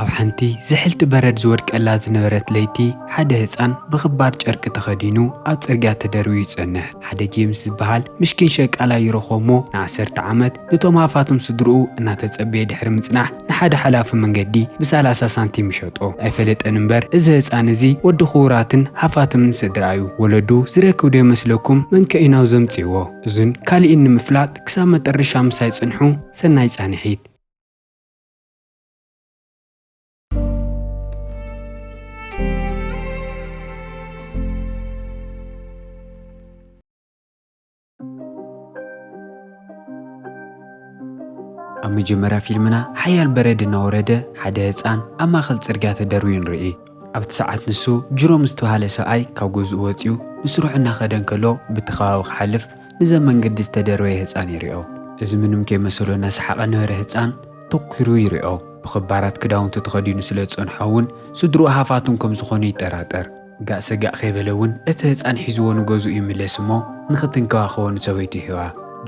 ኣብ ሓንቲ ዝሕልቲ በረድ ዝወድቀላ ዝነበረት ለይቲ ሓደ ህፃን ብኽባር ጨርቂ ተኸዲኑ ኣብ ጽርግያ ተደርቢዩ ይጸንሕ። ሓደ ጄምስ ዝበሃል ምሽኪን ሸቃላ ይረኽቦሞ ን10 ዓመት ነቶም ሃፋትም ስድርኡ እናተጸበየ ድሕሪ ምጽናሕ ንሓደ ሓላፊ መንገዲ ብ30 ሳንቲም ይሸጦ። ኣይፈለጠን እምበር እዚ ህፃን እዚ ወዲ ክቡራትን ሃፋትምን ስድራ እዩ። ወለዱ ዝረክብ ዶ ይመስለኩም? መንከኢናው ዘምጽይዎ እዙን ካልእን ንምፍላጥ ክሳብ መጨረሻ ምሳይ ጽንሑ ሰናይ ጻንሒት። ኣብ መጀመርያ ፊልምና ሓያል በረድ እናወረደ ሓደ ህፃን ኣብ ማእኸል ጽርግያ ተደርቢዩ ንርኢ። ኣብቲ ሰዓት ንሱ ጅሮም ዝተባሃለ ሰብኣይ ካብ ገዝኡ ወፂኡ ንስሩዕ እናኸደ እንከሎ በቲ ከባቢ ክሓልፍ ንዘ መንገዲ ዝተደርበየ ህፃን ይሪኦ። እዚ ምንም ከይመሰሎ እናሰሓቐ ነበረ ህፃን ተኲሩ ይሪኦ። ብኽባራት ክዳውንቲ ተኸዲኑ ስለ ዝጸንሖ እውን ስድርኡ ሃፋቱም ከም ዝኾኑ ይጠራጠር። ጋእ ሰጋእ ከይበለ እውን እቲ ህፃን ሒዝዎ ንገዝኡ ይምለስ እሞ ንኽትንከባኸቦ ንሰበይቱ ይህባ።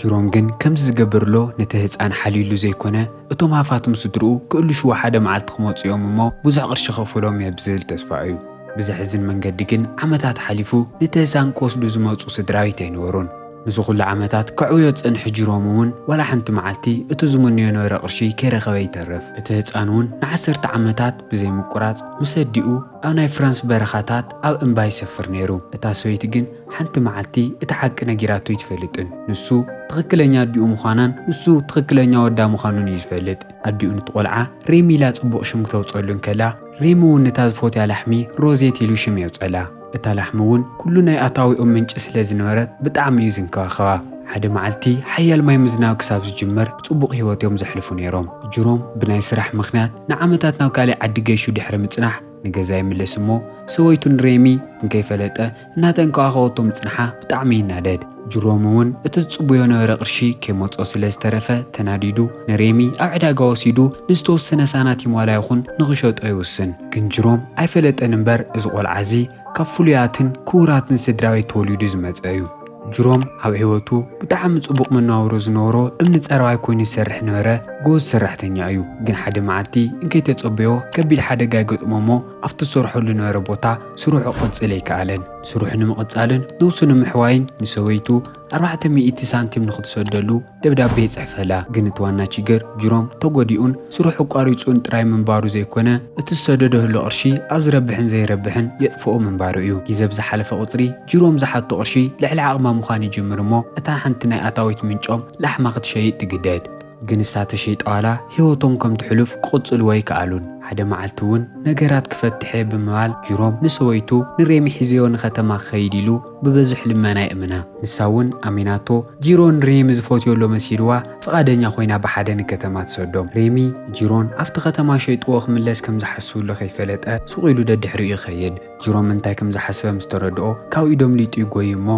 ጅሮም ግን ከምዚ ዝገብርሎ ነቲ ህፃን ሓሊሉ ዘይኮነ እቶም ሃፋትም ስድርኡ ክእልሽዎ ሓደ መዓልቲ ክመፁ እዮም እሞ ብዙሕ ቅርሺ ከፍሎም እየ ብዝብል ተስፋ እዩ። ብዝሕዝን መንገዲ ግን ዓመታት ሓሊፉ ነቲ ህፃን ክወስዱ ዝመፁ ስድራዊት ኣይነበሩን። ንዚ ኩሉ ዓመታት ክዕብዮ ዝፀንሐ ጅሮም እውን ዋላ ሓንቲ መዓልቲ እቲ ዝምንዮ ነበረ ቅርሺ ከይረኸበ ይተርፍ። እቲ ህፃን እውን ን10 ዓመታት ብዘይምቁራፅ ምስ ኣዲኡ ኣብ ናይ ፍራንስ በረኻታት ኣብ እምባ ይሰፍር ነይሩ። እታ ሰበይቲ ግን ሓንቲ መዓልቲ እቲ ሓቂ ነጊራቱ ይትፈልጥን። ንሱ ትኽክለኛ ኣዲኡ ምዃናን ንሱ ትኽክለኛ ወዳ ምዃኑን እዩ ዝፈልጥ። ኣዲኡ ነቲ ቆልዓ ሬሚ ኢላ ጽቡቕ ሽም ክተውፀሉ እንከላ ሬሚ እውን ነታ ዝፈትያ ላሕሚ ሮዜት ኢሉ ሽም የውፀላ። እታ ላሕሚ እውን ኩሉ ናይ ኣታዊኦም ምንጪ ስለ ዝነበረት ብጣዕሚ እዩ ዝንከባኸባ። ሓደ መዓልቲ ሓያል ማይ ምዝናብ ክሳብ ዝጅመር ብጽቡቕ ህይወቶም ዘሕልፉ ነይሮም። ጅሮም ብናይ ስራሕ ምኽንያት ንዓመታት ናብ ካልእ ዓዲ ገይሹ ድሕሪ ምጽናሕ ንገዛ ይምለስ እሞ ሰበይቱን ሬሚ እንከይፈለጠ እናተንከባኸበቶ ምጽናሓ ብጣዕሚ ይናደድ። ጅሮም እውን እቲ ዝጽበዮ ነበረ ቅርሺ ከይመጾ ስለ ዝተረፈ ተናዲዱ ንሬሚ ኣብ ዕዳጋ ወሲዱ ንዝተወሰነ ሳናት ይሟላ ይኹን ንኽሸጦ ይውስን። ግን ጅሮም ኣይፈለጠን እምበር እዚ ቆልዓ እዚ ካብ ፍሉያትን ክቡራትን ስድራቤት ተወሊዱ ዝመጸ እዩ። ጅሮም ኣብ ህይወቱ ብጣዕሚ ጽቡቕ መነባብሮ ዝነበሮ እምኒ ጸረባይ ኮይኑ ይሰርሕ ነበረ ጎበዝ ሰራሕተኛ እዩ። ግን ሓደ መዓልቲ እንከይተጸበዮ ከቢድ ሓደጋ ይገጥሞሞ ኣብቲ ዝሰርሐሉ ነበረ ቦታ ስሩሑ ክቕጽል ኣይከኣለን። ስሩሕ ንምቕጻልን ንውሱ ንምሕዋይን ንሰበይቱ 400 ሳንቲም ንኽትሰደሉ ደብዳቤ ይጽሕፈላ። ግን እቲ ዋና ችግር ጅሮም ተጎዲኡን ስሩሕ ቋሪጹን ጥራይ ምንባሩ ዘይኮነ እቲ ዝሰደዶ ህሎ ቅርሺ ኣብ ዝረብሕን ዘይረብሕን የጥፍኦ ምንባሩ እዩ። ግዜ ብዝሓለፈ ቁፅሪ ጅሮም ዝሓቶ ቅርሺ ልዕሊ ዓቕማ ምዃን ይጅምር እሞ እታ ሓንቲ ናይ ኣታዊት ምንጮም ላሕማ ክትሸይጥ ትግደድ። ግን እሳ ተሸይጠዋላ ህይወቶም ከም ትሕልፍ ክቕጽሉ ወይ ከኣሉን። ሓደ መዓልቲ እውን ነገራት ክፈትሐ ብምባል ጅሮም ንሰበይቱ ንሬሚ ሒዝዮ ንኸተማ ክኸይድ ኢሉ ብበዝሕ ልመና ይእምና። ንሳ እውን ኣሚናቶ ጅሮን ሬሚ ዝፈትየሎ መሲልዋ ፈቓደኛ ኮይና ብሓደ ንከተማ ትሰዶም። ሬሚ ጅሮን ኣብቲ ከተማ ሸይጥዎ ክምለስ ከም ዝሓስብሉ ከይፈለጠ ሱቕ ኢሉ ደድሕሪኡ ይኸይድ። ጅሮም እንታይ ከም ዝሓሰበ ምስ ተረድኦ ካብ ኢዶም ሊጡ ይጎይ እሞ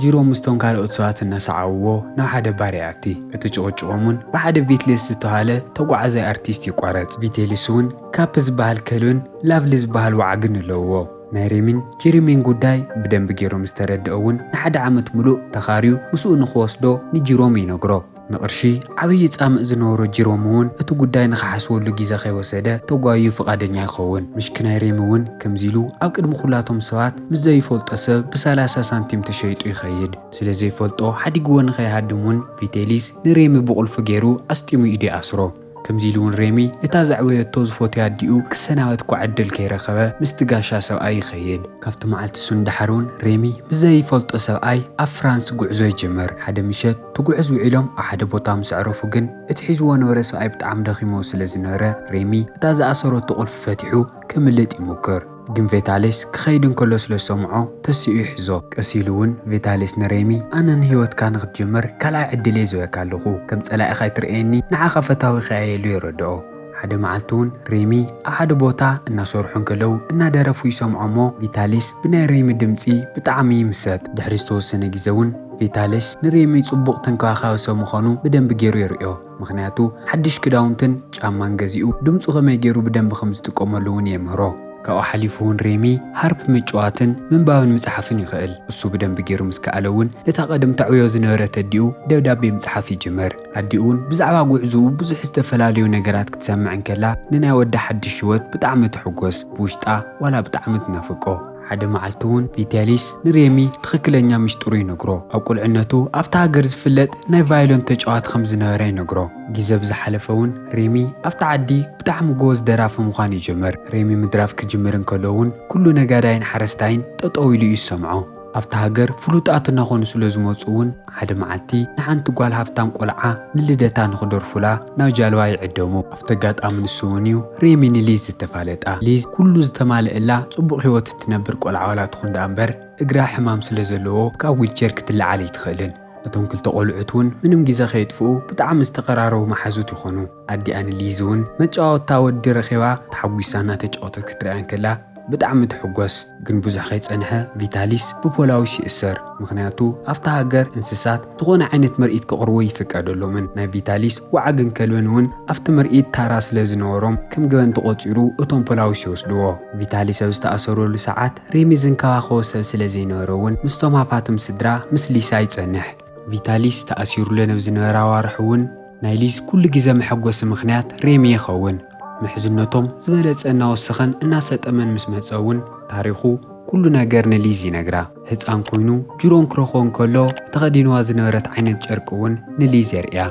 ጅሮም ምስቶም ካልኦት ሰባት እናሰዓብዎ ናብ ሓደ ባር ይኣቲ። እቲ ጭቕጭቖምን ብሓደ ቪትሌስ ዝተባሃለ ተጓዓዛይ ኣርቲስት ይቋረጽ። ቪቴሌስ እውን ካፕ ዝበሃል ከልብን ላቭሊ ዝበሃል ዋዓግን ኣለውዎ። ናይ ሬሚን ጀሪሜን ጉዳይ ብደንቢ ገይሮም ዝተረድአ እውን ንሓደ ዓመት ሙሉእ ተኻርዩ ምስኡ ንኽወስዶ ንጅሮም ይነግሮ። ንቕርሺ ዓብዪ ጻምእ ዝነበሮ ጅሮም እውን እቲ ጉዳይ ንኽሓስበሉ ግዜ ከይወሰደ ተጓዩ ፍቓደኛ ይኸውን። ምሽክናይ ሬሚ እውን ከምዚ ኢሉ ኣብ ቅድሚ ኩላቶም ሰባት ምስ ዘይፈልጦ ሰብ ብ30 ሳንቲም ተሸይጡ ይኸይድ። ስለ ዘይፈልጦ ሓዲግዎ ንኸይሃድም እውን ቪቴሊስ ንሬሚ ብቁልፉ ገይሩ ኣስጢሙ ኢዱ ይኣስሮ። ከምዚ ኢሉ እውን ሬሚ እታ ዘዕበየቶ ዝፈትዮ ኣዲኡ ክሰናበት ዕድል ከይረኸበ ምስቲ ጋሻ ሰብኣይ ይኸይድ። ካብቲ መዓልቲ እሱ እንዳሓር እውን ሬሚ ብዘይፈልጦ ሰብኣይ ኣብ ፍራንስ ጉዕዞ ይጅመር። ሓደ ምሸት ትጉዕዝ ውዒሎም ኣብ ሓደ ቦታ ምስ ዕረፉ ግን እቲ ሒዝዎ ነበረ ሰብኣይ ብጣዕሚ ደኺሞ ስለ ዝነበረ ሬሚ እታ ዝኣሰረቶ ቁልፊ ፈቲሑ ክምልጥ ይሙክር። ግን ቬታሌስ ክኸይድ እንከሎ ስለ ሰምዖ ተሲኡ ይሕዞ። ቀሲሉ እውን ቬታሌስ ንሬሚ ኣነ ንህይወትካ ንኽትጅምር ካልኣይ ዕድል እየ ዝህበካ ኣለኹ፣ ከም ጸላኢኻ ይትርኤኒ ንዓኻ ፈታዊ ኸያየሉ ይረድኦ። ሓደ መዓልቲ እውን ሬሚ ኣብ ሓደ ቦታ እናሰርሑ እንከለዉ እናደረፉ ይሰምዖ እሞ ቪታሌስ ብናይ ሬሚ ድምፂ ብጣዕሚ ይምሰጥ። ድሕሪ ዝተወሰነ ግዜ እውን ቪታሌስ ንሬሚ ጽቡቕ ተንከባኻቢ ሰብ ምዃኑ ብደንቢ ገይሩ ይርዮ። ምክንያቱ ሓድሽ ክዳውንትን ጫማን ገዚኡ ድምፁ ከመይ ገይሩ ብደንቢ ከም ዝጥቀመሉ እውን የምህሮ። ካብኡ ሓሊፉ እውን ሬሚ ሃርፕ ምጭዋትን ምንባብን መጽሓፍን ይኽእል። እሱ ብደንቢ ገይሩ ምስ ከኣለ እውን ነታ ቀደም ተዕብዮ ዝነበረት ኣዲኡ ደብዳቤ ምጽሓፍ ይጅመር። ኣዲኡ እውን ብዛዕባ ጉዕዝኡ ብዙሕ ዝተፈላለዩ ነገራት ክትሰምዕ እንከላ ንናይ ወዳ ሓድሽ ህይወት ብጣዕሚ ትሕጎስ፣ ብውሽጣ ዋላ ብጣዕሚ ትናፍቆ። ሓደ መዓልቲ እውን ቪታሊስ ንሬሚ ትኽክለኛ ሚስጥሩ ይነግሮ። ኣብ ቁልዕነቱ ኣብታ ሃገር ዝፍለጥ ናይ ቫዮሊን ተጫዋቲ ከም ዝነበረ ይነግሮ። ግዜ ብዝሓለፈ እውን ሬሚ ኣብታ ዓዲ ብጣዕሚ ጎበዝ ደራፊ ምዃን ይጅምር። ሬሚ ምድራፍ ክጅምር እንከሎ እውን ኩሉ ነጋዳይን ሓረስታይን ጠጠው ኢሉ እዩ ዝሰምዖ። ኣብታ ሃገር ፍሉጣት እናኾኑ ስለ ዝመፁ እውን ሓደ መዓልቲ ንሓንቲ ጓል ሃብታም ቆልዓ ንልደታ ንኽደርፉላ ናብ ጃልባ ይዕደሙ። ኣብቲ ኣጋጣሚ ንሱ እውን እዩ ሬሚ ንሊዝ ዝተፋለጣ። ሊዝ ኩሉ ዝተማልአላ ጽቡቕ ህይወት እትነብር ቆልዓ ዋላ ትኹን ደኣ እምበር እግራ ሕማም ስለ ዘለዎ ካብ ዊልቸር ክትለዓል ኣይትኽእልን። እቶም ክልተ ቆልዑት እውን ምንም ግዜ ከይጥፍኡ ብጣዕሚ ዝተቐራረቡ ማሓዙት ይኾኑ። ኣዲኣ ንሊዝ እውን መጫወታ ወዲ ረኺባ ተሓጒሳ እናተጫወተት ክትርአ እንከላ ብጣዕሚ ትሕጎስ። ግን ብዙሕ ከይጸንሐ ቪታሊስ ብፖላዊስ ይእሰር። ምክንያቱ ኣብታ ሃገር እንስሳት ዝኾነ ዓይነት ምርኢት ክቕርቡ ይፍቀደሎምን። ናይ ቪታሊስ ዋዓግን ከልብን እውን ኣብቲ ምርኢት ታራ ስለ ዝነበሮም ከም ገበን ተቖፂሩ እቶም ፖላዊስ ይወስድዎ። ቪታሊስ ኣብ ዝተኣሰረሉ ሰዓት ሬሚ ዝንከባኸቦ ሰብ ስለ ዘይነበረ እውን ምስቶም ሃፋትም ስድራ ምስ ሊሳ ይጸንሕ። ቪታሊስ ተኣሲሩሉ ናብ ዝነበረ ኣዋርሒ እውን ናይ ሊዝ ኩሉ ግዜ መሐጎሲ ምክንያት ሬሚ ይኸውን። ምሕዝነቶም ዝበለጸ እናወሰኸን እናሰጠመን ምስ መጸ እውን ታሪኹ ኩሉ ነገር ንሊዝ ይነግራ። ህፃን ኮይኑ ጅሮን ክረኽቦ እንከሎ ተኸዲንዋ ዝነበረት ዓይነት ጨርቂ እውን ንሊዝ የርእያ።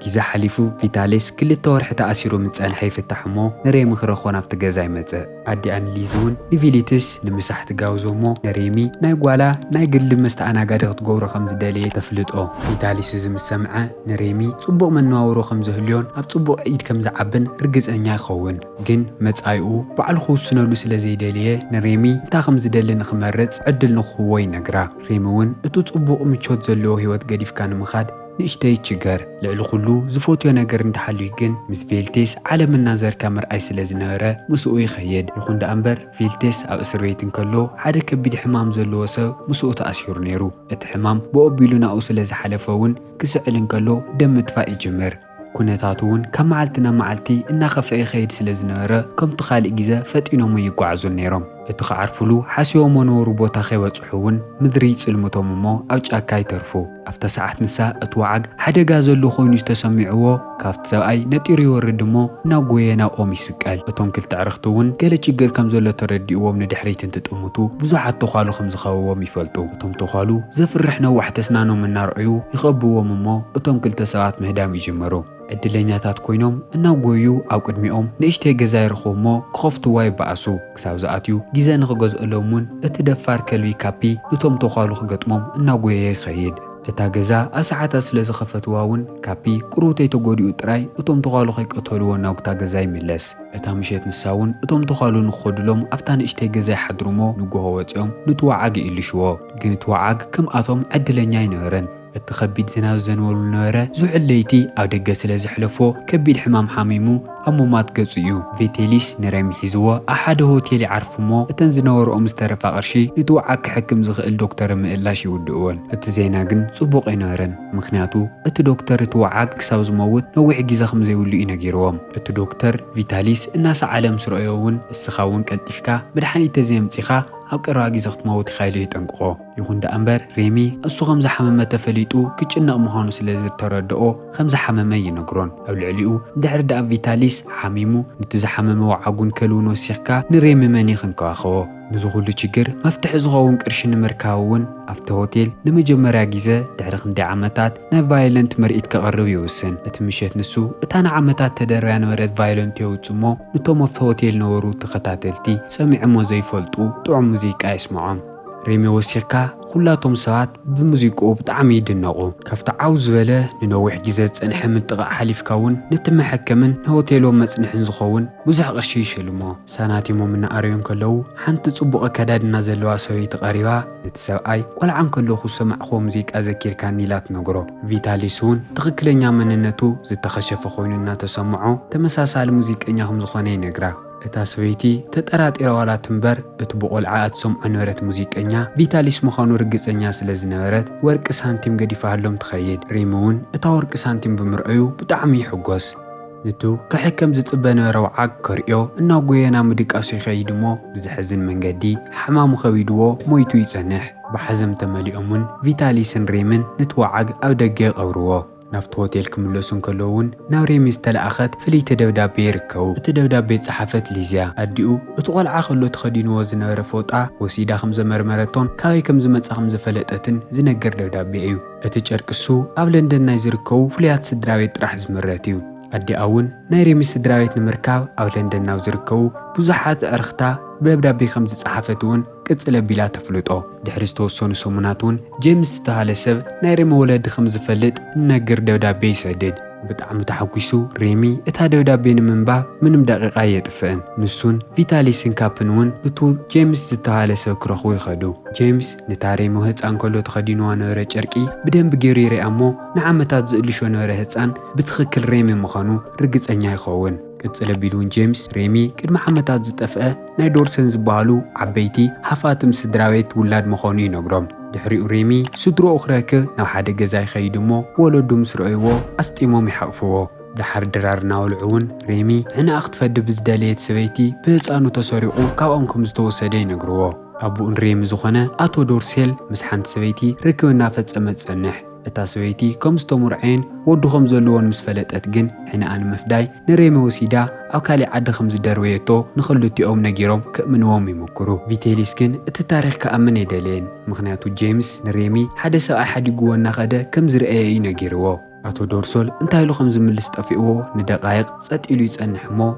ግዜ ሓሊፉ ቪታሊስ 2 ወርሒ ተኣሲሩ ምጸንሐ ይፍታሕ እሞ ንሬሚ ክረኽቦ ናብቲ ገዛ ይመጽእ። ኣዲኣ ንሊዝ እውን ንቪሊትስ ንምሳሕ ትጋብዞ እሞ ንሬሚ ናይ ጓላ ናይ ግሊ መስተኣናጋዲ ክትገብሮ ከም ዝደለየ ተፍልጦ። ቪታሊስ እዚ ምስ ሰምዐ ንሬሚ ጽቡቕ መነባብሮ ከም ዘህልዮን ኣብ ጽቡቕ ኢድ ከም ዝዓብን ርግጸኛ ይኸውን። ግን መጻኢኡ ባዕሉ ክውስነሉ ስለ ዘይደለየ ንሬሚ እንታይ ከም ዝደሊ ንኽመርጽ ዕድል ንኽህቦ ይነግራ። ሬሚ እውን እቲ ጽቡቕ ምቾት ዘለዎ ህይወት ገዲፍካ ንምኻድ ንእሽተይ ይችገር። ልዕሊ ኩሉ ዝፈትዮ ነገር እንተሓልዩ ግን ምስ ቬልቴስ ዓለምና ዘርካ ምርኣይ ስለ ዝነበረ ምስኡ ይኸይድ። ይኹን ደኣ እምበር ቬልቴስ ኣብ እስር ቤት እንከሎ ሓደ ከቢድ ሕማም ዘለዎ ሰብ ምስኡ ተኣሲሩ ነይሩ። እቲ ሕማም ብኦቢሉ ናብኡ ስለ ዝሓለፈ እውን ክስዕል እንከሎ ደም ምጥፋእ ይጅምር። ኩነታቱ እውን ካብ መዓልቲ ናብ መዓልቲ እናኸፍአ ይኸይድ ስለ ዝነበረ ከምቲ ካልእ ግዜ ፈጢኖም ይጓዓዙ ነይሮም። እቲ ክዓርፍሉ ሓሲቦም ነበሩ ቦታ ከይበጽሑ እውን ምድሪ ይጽልምቶም እሞ ኣብ ጫካ ይተርፉ። ኣብታ ሰዓት ንሳ እቲ ወዓግ ሓደጋ ዘሎ ኮይኑ ዝተሰሚዕዎ ካብቲ ሰብኣይ ነጢሩ ይወርድ እሞ ናብ ጎየ ናብ ኦም ይስቀል። እቶም ክልተ ኣዕርኽቲ እውን ገለ ችግር ከም ዘሎ ተረዲእዎም ንድሕሪት እንትጥምቱ ብዙሓት ተኻሉ ከም ዝኸበቦም ይፈልጡ። እቶም ተኻሉ ዘፍርሕ ነዋሕቲ ኣስናኖም እናርአዩ ይኸብዎም እሞ እቶም ክልተ ሰባት ምህዳም ይጅመሩ። ዕድለኛታት ኮይኖም እናጎዩ ኣብ ቅድሚኦም ንእሽተይ ገዛ ይረኽቡ እሞ ክኸፍትዋ ይበኣሱ። ክሳብ ዝኣትዩ ግዜ ንኽገዝአሎም እውን እቲ ደፋር ከልቢ ካፒ እቶም ተኻሉ ክገጥሞም እናጎየ ይኸይድ። እታ ገዛ ኣብ ሰዓታት ስለ ዝኸፈትዋ እውን ካፒ ቁሩብተይ ተጎዲኡ ጥራይ እቶም ተኻሉ ከይቀተልዎ ናብታ ገዛ ይምለስ። እታ ምሸት ንሳ እውን እቶም ተኻሉ ንክኸድሎም ኣብታ ንእሽተይ ገዛ ይሓድሩ እሞ ንጎሆ ወፂኦም ነቲ ወዓግ ይእልሽዎ። ግን እቲ ወዓግ ከምኣቶም ዕድለኛ ኣይነበረን። እቲ ከቢድ ዝናብ ዘንበሉ ነበረ ዝውዕል ለይቲ ኣብ ደገ ስለ ዝሕለፎ ከቢድ ሕማም ሓሚሙ ኣብ ሞማት ገጹ እዩ። ቪታሊስ ንሬሚ ሒዝዎ ኣብ ሓደ ሆቴል ይዓርፉ እሞ እተን ዝነበርኦም ዝተረፈ ቅርሺ እቲ ወዓግ ክሕክም ዝኽእል ዶክተር ምእላሽ ይውድእዎን። እቲ ዜና ግን ጽቡቕ ኣይነበረን። ምክንያቱ እቲ ዶክተር እቲ ወዓግ ክሳብ ዝመውት ነዊሕ ግዜ ከም ዘይብሉ እዩ ነጊርዎም። እቲ ዶክተር ቪታሊስ እናሰዓለ ምስ ረአዮ እውን እስኻ እውን ቀልጢፍካ መድሓኒት ተዘይምፂኻ ኣብ ቀረባ ግዜ ክትመውት ኢኻ ኢሉ ይጠንቅቆ። ይኹን ደኣ እምበር ሬሚ እሱ ከም ዝሓመመ ተፈሊጡ ክጭነቕ ምዃኑ ስለ ዝተረድኦ ከም ዝሓመመ ይነግሮን። ኣብ ልዕሊኡ ድሕሪ ደኣ ቪታሊስ ሓሚሙ ነቲ ዝሓመመ ወዓጉን ከልውን ወሲኽካ ንሬሚ መን ክንከባኸቦ። ንዚ ኩሉ ችግር መፍትሒ ዝኸውን ቅርሺ ንምርካብ እውን ኣብቲ ሆቴል ንመጀመርያ ግዜ ድሕሪ ክንደይ ዓመታት ናይ ቫዮለንት ምርኢት ከቕርብ ይውስን። እቲ ምሸት ንሱ እታ ንዓመታት ተደርብያ ነበረት ቫዮለንት የውፅእ እሞ ነቶም ኣብቲ ሆቴል ነበሩ ተኸታተልቲ ሰሚዖሞ ዘይፈልጡ ጥዑም ሙዚቃ ይስምዖም። ሬሚ ወሲኽካ ኩላቶም ሰባት ብሙዚቃኡ ብጣዕሚ ይድነቑ። ካብቲ ዓው ዝበለ ንነዊሕ ግዜ ዝጸንሐ ምጥቓዕ ሓሊፍካ እውን ነቲ መሐከምን ንሆቴሎም መጽንሕን ዝኸውን ብዙሕ ቅርሺ ይሽልሞ። ሳናቲሞም እናኣርዩ ከለዉ ሓንቲ ጽቡቕ ኣከዳድና ዘለዋ ሰበይቲ ቀሪባ ነቲ ሰብኣይ ቆልዓ ከለኹ ሰማዕኽዎ ሙዚቃ ዘኪርካኒ ኢላ ትነግሮ። ቪታሊስ እውን ትኽክለኛ መንነቱ ዝተኸሸፈ ኮይኑ እናተሰምዖ ተመሳሳሊ ሙዚቀኛ ከም ዝኾነ ይነግራ። እታ ሰበይቲ ተጠራጢራ ዋላ ትንበር እቲ ብቆልዓ እትሰምዖ ነበረት ሙዚቀኛ ቪታሊስ ምዃኑ ርግፀኛ ስለ ዝነበረት ወርቂ ሳንቲም ገዲፋሃሎም ትኸይድ። ሬሚ እውን እታ ወርቂ ሳንቲም ብምርአዩ ብጣዕሚ ይሕጎስ። نتو كحكم زتصبى نبره وعاق كرئيو إناو قوينا مدقاسو يخيد مو بزحزن منقدي حمامو خويدوو مويتو يصنح بحزم تماليئمون فيتاليسن ريمن نتوعاق أو دقيق أوروو نافت هوتيل كملوسن كلوون ناو ريمي استلأخت فليت دودابي يركو دودابي صحفت ليزيا أديو اتقال عاقلو تخدينو زنبره فوطا وسيدا خمز مرمرتون كاوي كم زمص خمز فلطتن زنجر دودابي ايو اتچرقسو اب لندن ناي زركو فليات سدراويت طرح زمرتيو أدي أون ناي ريمي سدراويت نمركاب أو لندن ناو زركو بزحات أرختا بدبدابي خمز صحفتون قصل بلا تفلطو دحرستو سونو سومناتون جيمس تهالسب ناي ريمي ولد خمز فلط نجر دودابي يسدد بطعم تحكيسو ريمي اتا دودابي نمنبا منم دقيقة يطفئن نسون فيتاليسن كابنون بتو جيمس زتهالسب كرخو يخدو جيمس نتا ريمي هصان كلو تخدينو نوره چرقي بدنب غيري ريامو نعمتات زقلشو نوره هصان بتخكل ريمي مخانو رغصኛ يخون قصل بيلون جيمس ريمي قد محمدات زطفئه ناي دورسن زبالو عبيتي حفاتم سدراويت ولاد مخانو ينغروم دحريو ريمي سدرو اخراك ناو حدا غزاي خيدمو ولدو مسرعيو استيمو يحقفو دحر درار ناولعون ريمي هنا اختفد بزداليت سبيتي بهصانو تسرقو كابامكم زتوسده ينغروو ابو ريمي زخنه اتو دورسيل مسحنت سبيتي ركبنا فصمت صنح اتا سويتي كمستمر عين ودخم زلون مسفلطت جن حنا ان مفداي نريمي وسيدا او كالي عد خمز درويتو نخلوتيوم نغيروم كمنوم يمكرو فيتاليس كن ات تاريخ كامن يدلين مخنياتو جيمس نريمي حدا سبا حد غونا خده كم زرئي نغيرو اتو دورسول انتاي لو خمز ملس طفيو ندقايق صط يلو يصنحمو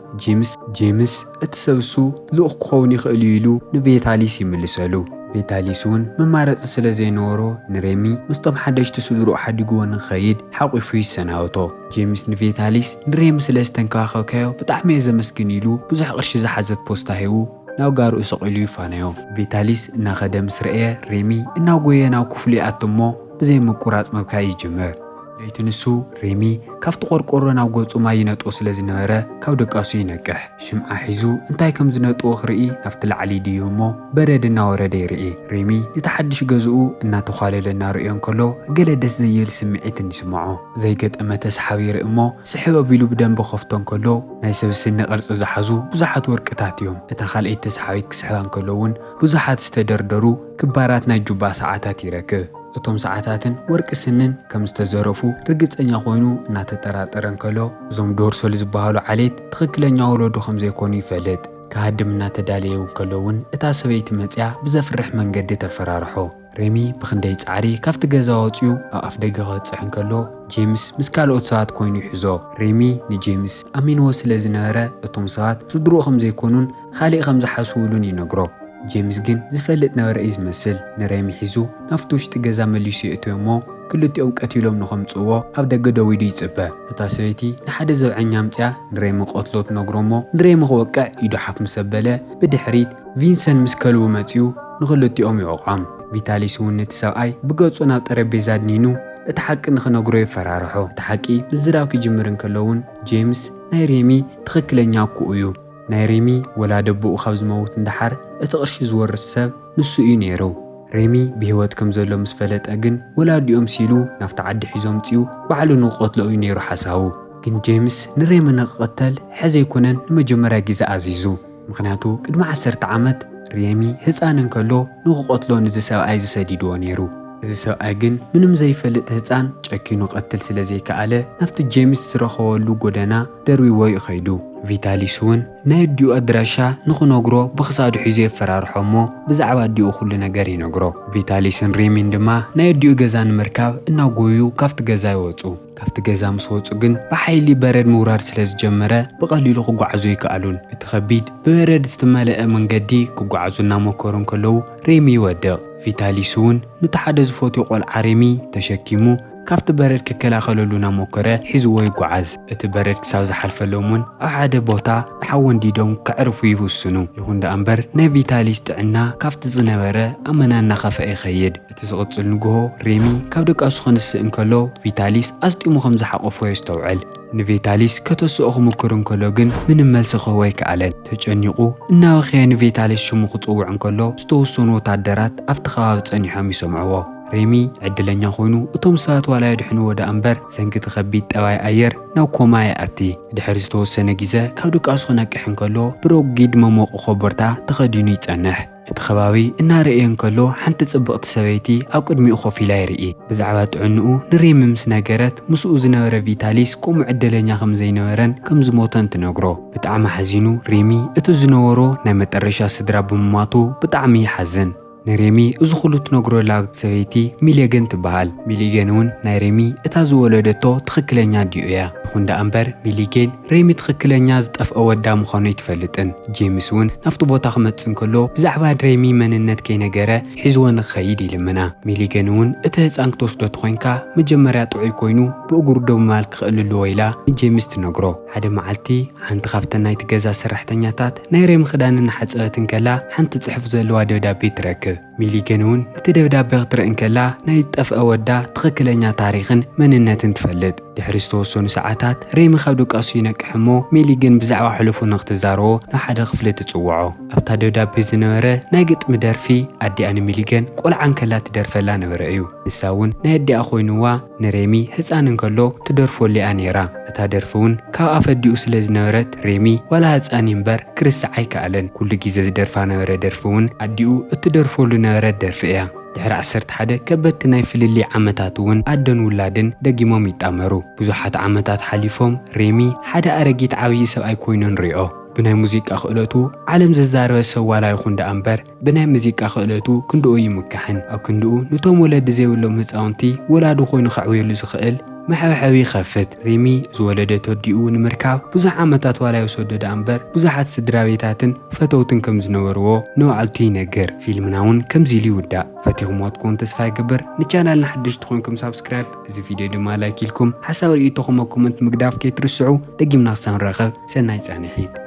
جيمس اتسوسو لو خوني خليلو نفيتاليس يملسلو فيتاليسون ممارس سلازينورو نريمي مستم حدش تسدرو حديقو نخيد حقفو يسناوتو جيمس نفيتاليس نريم سلازتنكاخو كايو بطعمي زمسكنيلو بزح قرش زحزت بوستا هيو ناو غارو يسقلو يفانيو فيتاليس ناخدم سرئيه ريمي ناو غويه ناو كفلي اتمو بزي مقراط مبكاي جمر ليتنسو ريمي كافت قرقورو ناو غوصو ما ينطو سلازنبره كاو دقاسو ينقح شمعة حيزو انتاي كم زنطو خرئي نافت العلي ديومو برد ناورد يرئي ريمي يتحدش غزو انا تخاللنا رئيون كلو قل دس زيل سمعيت نسمعو زي قد اما تسحابي رئمو سحبا بيلو بدن بخفتون كلو ناي سبسن قرصو زحزو بزحات ورقتات يوم اتا خالئي تسحابيت كسحبان كلوون بزحات استدردرو كبارات ناي جوبا ساعتات يركب እቶም ሰዓታትን ወርቂ ስንን ከም ዝተዘረፉ ርግጸኛ ኮይኑ እናተጠራጠረን ከሎ ዞም ዶርሶል ዝበሃሉ ዓሌት ትክክለኛ ወለዶ ከም ዘይኮኑ ይፈልጥ ካድምና ተዳልየው ከሎውን እታ ሰበይቲ መጽያ ብዘፍርሕ መንገዲ ተፈራርሖ ريمي بخندي ጻዕሪ ካፍቲ ገዛ ወጽዩ ኣብ ኣፍ ደገ ክጽሕን ከሎ ጄምስ ምስ ካልኦት ሰባት ኮይኑ ይሕዞ ሬሚ ንጄምስ ኣሚንዎ ስለ ዝነበረ እቶም ሰባት ስድሮ ከም ዘይኮኑን ካልእ ከም ዝሓስቡሉን ይነግሮ جيمس جن زفلت نورئيز مسل نريمي حيزو نفتوش تجزا مليشي اتومو كلتيوم قتيلوم نخم صوو اب دغ دويدي يصبا اتا سويتي نحد زوعኛ امصيا نريمي قتلوت نغرومو نريمي وقع يدو حكم سبله بدحريت فينسن مسكلو مصيو نخلتيوم يقام فيتاليس ونت ساي بغصنا طربيزا دنينو اتحق نخنغرو يفرارحو تحقي بزراو كجمرن كلون جيمس نريمي تخكلኛ كويو نايريمي ولا دبو خبز موت اندحر اتقرش زور السب نسو نيرو ريمي بهوت كم زلو مسفلت اجن ولا ديوم سيلو نفت عد حيزوم تيو بعلو نقوت لو نيرو حساو كن جيمس نريم نقتل حزي كونن مجمرا جزا عزيزو مخنياتو قد ما 10 عامت ريمي هصانن كلو نقوت لو نزي سباي زسديدو نيرو እዚ ሰብኣይ ግን ምንም ዘይፈልጥ ህፃን ጨኪኑ ቀትል ስለዘይ ከኣለ ናፍቲ ጄምስ ዝረኸበሉ ጎደና ደርዊዎ ይኸይዱ ቪታሊስ እውን ናይ ዲኡ ኣድራሻ ንኽነግሮ ብኽሳዱ ሒዙ የፈራርሖሞ ብዛዕባ ዲኡ ኩሉ ነገር ይነግሮ ቪታሊስን ሬሚን ድማ ናይ ዲኡ ገዛ ንምርካብ እናጎዩ ካፍቲ ገዛ ይወፁ ካፍቲ ገዛ ምስ ወፁ ግን ብሓይሊ በረድ ምውራድ ስለዝጀመረ ብቐሊሉ ክጓዓዙ ይከኣሉን እቲ ከቢድ ብበረድ ዝተመልአ መንገዲ ክጓዓዙ እናሞከሩን ከለዉ ሬሚ ይወድቕ ቪታሊስውን ንተሓደ ዝፎትዮ ቆልዓ ሬሚ ተሸኪሙ ካፍቲ በረድ ክከላኸለሉና ሞከረ ሒዝዎ ይጓዓዝ እቲ በረድ ክሳብ ዝሓልፈሎምን ኣብ ሓደ ቦታ ሓወን ዲዶም ክዕርፉ ይውስኑ ይኹን ዳ እምበር ናይ ቪታሊስ ጥዕና ካፍቲ ዝነበረ ኣመና እናኸፈአ ይኸይድ እቲ ዝቕፅል ንግሆ ሬሚ ካብ ደቃሱ ክንስእ እንከሎ ቪታሊስ ኣስጢሙ ከም ዝሓቆፎ የስተውዕል ንቪታሊስ ከተስኦ ክምክር እንከሎ ግን ምንም መልሲ ክህቦ ኣይከኣለን ተጨኒቑ እናበኸየ ንቪታሊስ ሽሙ ክፅውዕ እንከሎ ዝተወሰኑ ወታደራት ኣብቲ ከባቢ ፀኒሖም ይሰምዕዎ ሬሚ ዕድለኛ ኮይኑ እቶም ሰባት ዋላ ይድሕንዎ ዳ እምበር ሰንኪ ተኸቢድ ጠባይ ኣየር ናብ ኮማ ይኣቲ ድሕሪ ዝተወሰነ ግዜ ካብ ድቃሱ ክነቅሕ እንከሎ ብረጒድ መሞቕ ኮቦርታ ተኸዲኑ ይጸንሕ እቲ ከባቢ እናርአየን ከሎ ሓንቲ ጽብቕቲ ሰበይቲ ኣብ ቅድሚኡ ኮፍ ኢላ ይርኢ ብዛዕባ ጥዕንኡ ንሬሚ ምስ ነገረት ምስኡ ዝነበረ ቪታሊስ ቆሙዕ ዕድለኛ ከም ዘይነበረን ከም ዝሞተን ትነግሮ ብጣዕሚ ሓዚኑ ሬሚ እቲ ዝነበሮ ናይ መጨረሻ ስድራ ብምማቱ ብጣዕሚ ይሓዝን ንሬሚ እዚ ኩሉ ትነግሮላ ሰበይቲ ሚሊገን ትበሃል ሚሊገን እውን ናይ ሬሚ እታ ዝወለደቶ ትኽክለኛ ድዩ እያ ይኹን ዳ እምበር ሚሊገን ሬሚ ትኽክለኛ ዝጠፍአ ወዳ ምዃኑ ይትፈልጥን ጄምስ እውን ናፍቲ ቦታ ክመጽእ እንከሎ ብዛዕባ ሬሚ መንነት ከይነገረ ሒዝዎ ንኽኸይድ ይልምና ሚሊገን እውን እቲ ህፃን ክትወስዶ ኮይንካ መጀመርያ ጥዑይ ኮይኑ ብእግሩ ደው ምባል ክኽእልዎ ኢላ ንጄምስ ትነግሮ ሓደ መዓልቲ ሓንቲ ካብተን ናይቲ ገዛ ሰራሕተኛታት ናይ ሬሚ ክዳንን ሓፀበትን ከላ ሓንቲ ጽሑፍ ዘለዋ ደብዳቤ ትረክብ ሚሊገን እውን እቲ ደብዳቤ ክትርኢ እንከላ ናይ ጠፍአ ወዳ ትኽክለኛ ታሪኽን መንነትን ትፈልጥ ድሕሪ ዝተወሰኑ ሰዓታት ሬሚ ካብ ድቃሱ ይነቅሕ እሞ ሚሊገን ብዛዕባ ሕልፉ ንኽትዛረቦ ናብ ሓደ ክፍሊ ትጽውዖ ኣብታ ደብዳቤ ዝነበረ ናይ ግጥሚ ደርፊ ኣዲኣ ንሚሊገን ቆልዓን ከላ ትደርፈላ ነበረ እዩ ንሳ እውን ናይ ኣዲኣ ኮይኑዋ ንሬሚ ህፃን እንከሎ ትደርፈሉ እያ ነይራ እታ ደርፊ እውን ካብ ኣፍ ኣዲኡ ስለ ዝነበረት ሬሚ ዋላ ህፃን እምበር ክርስዕ ኣይከኣለን ኩሉ ግዜ ዝደርፋ ነበረ ደርፊ እውን ኣዲኡ እትደርፈሉ ነበረት ደርፊ እያ ድሕሪ 11 ከበድቲ ናይ ፍልሊ ዓመታት እውን ኣደን ውላድን ደጊሞም ይጣመሩ ብዙሓት ዓመታት ሓሊፎም ሬሚ ሓደ ኣረጊት ዓብዪ ሰብኣይ ኮይኑ ንሪኦ ብናይ ሙዚቃ ክእለቱ ዓለም ዝዛረበ ሰብ ዋላ ይኹን ዳ እምበር ብናይ ሙዚቃ ክእለቱ ክንድኡ ይምካሕን ኣብ ክንድኡ ነቶም ወለዲ ዘይብሎም ህፃውንቲ ወላዱ ኮይኑ ከዕብየሉ ዝኽእል محبحبي خفت ريمي زولدت وديو نمركاب بزح عمتات ولا يسودد أمبر بزحات سدراويتاتن فتوتن كم زنورو نوعلتي نجر فيلمناون كم زيلي ودا فتيهم واتكون تسفاي قبر نتشانل نحدش تخونكم سبسكرايب إذا فيديو دما لايك لكم حساوري توخم كومنت مقداف كي ترسعو دقيم ناقصان رغب سنايت سانحيد